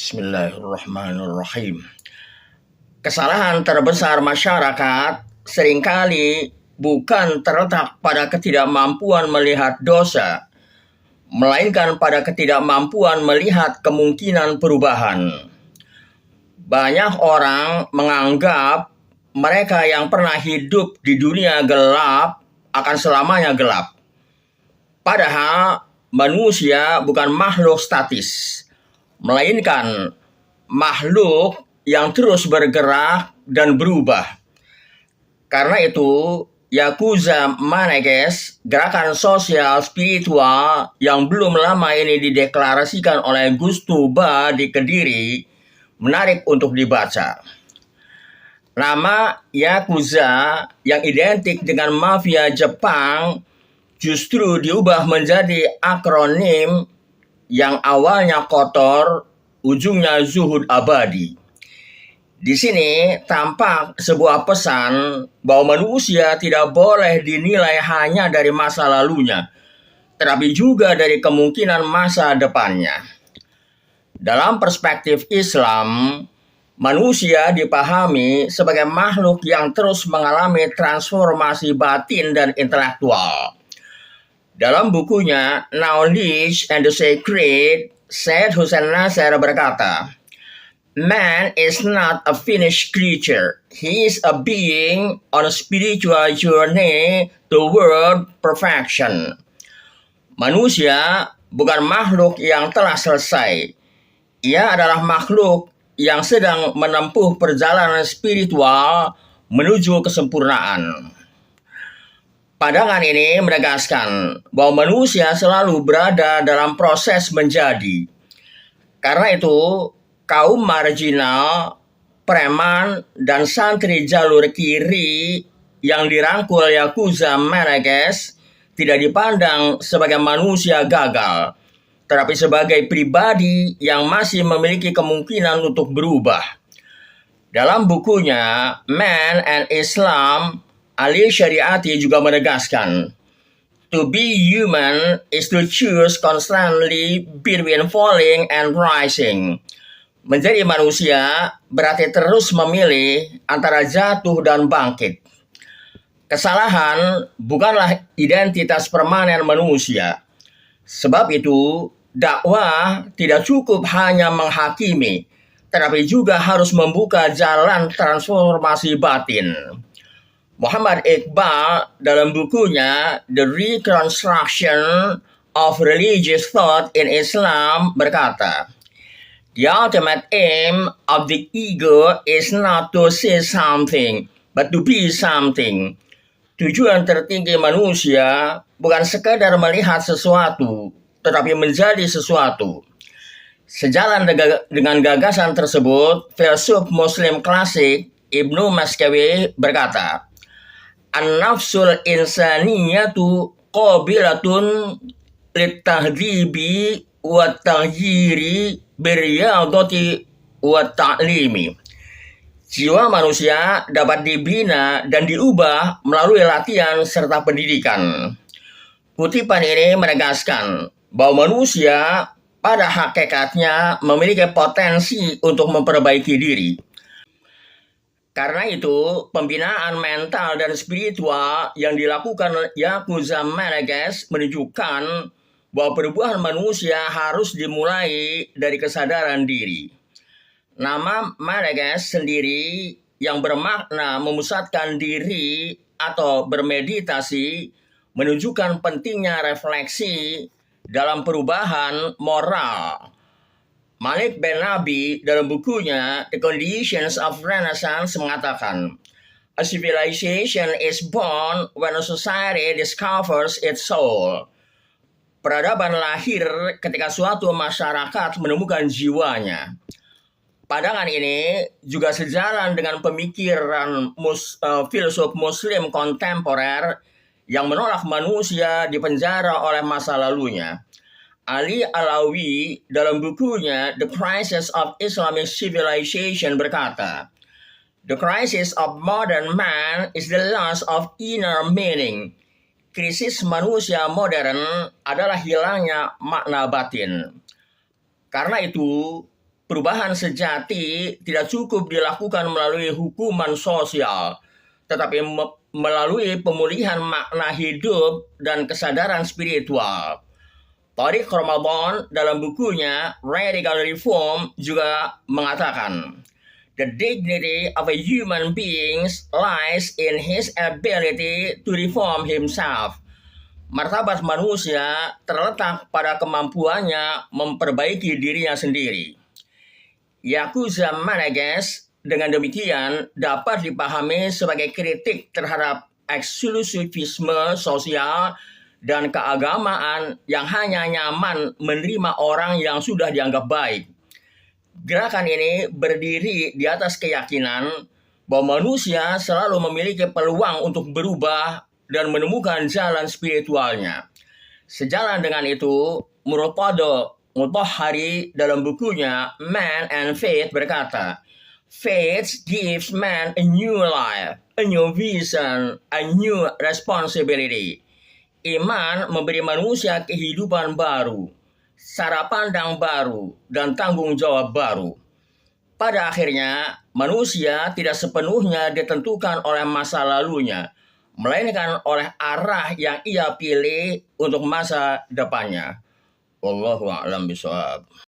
Bismillahirrahmanirrahim. Kesalahan terbesar masyarakat seringkali bukan terletak pada ketidakmampuan melihat dosa, melainkan pada ketidakmampuan melihat kemungkinan perubahan. Banyak orang menganggap mereka yang pernah hidup di dunia gelap akan selamanya gelap. Padahal manusia bukan makhluk statis, melainkan makhluk yang terus bergerak dan berubah. Karena itu, Yakuza Maneges, gerakan sosial spiritual yang belum lama ini dideklarasikan oleh Gusto Ba di Kediri, menarik untuk dibaca. Nama Yakuza yang identik dengan mafia Jepang justru diubah menjadi akronim yang awalnya kotor, ujungnya zuhud abadi. Di sini tampak sebuah pesan bahwa manusia tidak boleh dinilai hanya dari masa lalunya, tetapi juga dari kemungkinan masa depannya. Dalam perspektif Islam, manusia dipahami sebagai makhluk yang terus mengalami transformasi batin dan intelektual. Dalam bukunya Knowledge and the Sacred, Syed Hussein Nasr berkata, "Man is not a finished creature. He is a being on a spiritual journey toward perfection." Manusia bukan makhluk yang telah selesai. Ia adalah makhluk yang sedang menempuh perjalanan spiritual menuju kesempurnaan. Pandangan ini menegaskan bahwa manusia selalu berada dalam proses menjadi. Karena itu, kaum marginal, preman, dan santri jalur kiri yang dirangkul Yakuza Maneges tidak dipandang sebagai manusia gagal, tetapi sebagai pribadi yang masih memiliki kemungkinan untuk berubah. Dalam bukunya Man and Islam, Ali Syariati juga menegaskan, "To be human is to choose constantly between falling and rising." Menjadi manusia berarti terus memilih antara jatuh dan bangkit. Kesalahan bukanlah identitas permanen manusia. Sebab itu, dakwah tidak cukup hanya menghakimi, tetapi juga harus membuka jalan transformasi batin. Muhammad Iqbal dalam bukunya The Reconstruction of Religious Thought in Islam berkata, "The ultimate aim of the ego is not to see something, but to be something." Tujuan tertinggi manusia bukan sekadar melihat sesuatu, tetapi menjadi sesuatu. Sejalan dengan gagasan tersebut, filsuf Muslim klasik Ibnu Maskawi berkata, "An-nafsul insaniyatu qabilatun litahdzibi wa taghyiri biryadati wa ta'limi." Jiwa manusia dapat dibina dan diubah melalui latihan serta pendidikan. Kutipan ini menegaskan bahwa manusia pada hakikatnya memiliki potensi untuk memperbaiki diri. Karena itu, pembinaan mental dan spiritual yang dilakukan Yakuza Maneges menunjukkan bahwa perubahan manusia harus dimulai dari kesadaran diri. Nama Maneges sendiri yang bermakna memusatkan diri atau bermeditasi menunjukkan pentingnya refleksi dalam perubahan moral. Malik Ben Nabi dalam bukunya The Conditions of Renaissance mengatakan, "A civilization is born when a society discovers its soul." Peradaban lahir ketika suatu masyarakat menemukan jiwanya. Pandangan ini juga sejalan dengan pemikiran filsuf Muslim kontemporer yang menolak manusia dipenjara oleh masa lalunya. Ali Alawi dalam bukunya The Crisis of Islamic Civilization berkata, "The crisis of modern man is the loss of inner meaning." Krisis manusia modern adalah hilangnya makna batin. Karena itu, perubahan sejati tidak cukup dilakukan melalui hukuman sosial, tetapi melalui pemulihan makna hidup dan kesadaran spiritual. Tariq Ramadan dalam bukunya Radical Reform juga mengatakan, "The dignity of a human being lies in his ability to reform himself." Martabat manusia terletak pada kemampuannya memperbaiki dirinya sendiri. Yakuza Manages dengan demikian dapat dipahami sebagai kritik terhadap eksklusivisme sosial dan keagamaan yang hanya nyaman menerima orang yang sudah dianggap baik. Gerakan ini berdiri di atas keyakinan bahwa manusia selalu memiliki peluang untuk berubah dan menemukan jalan spiritualnya. Sejalan dengan itu, Murtadha Mutahhari dalam bukunya Man and Faith berkata, "Faith gives man a new life, a new vision, a new responsibility." Iman memberi manusia kehidupan baru, cara pandang baru, dan tanggung jawab baru. Pada akhirnya, manusia tidak sepenuhnya ditentukan oleh masa lalunya, melainkan oleh arah yang ia pilih untuk masa depannya. Wallahu a'lam bishawab.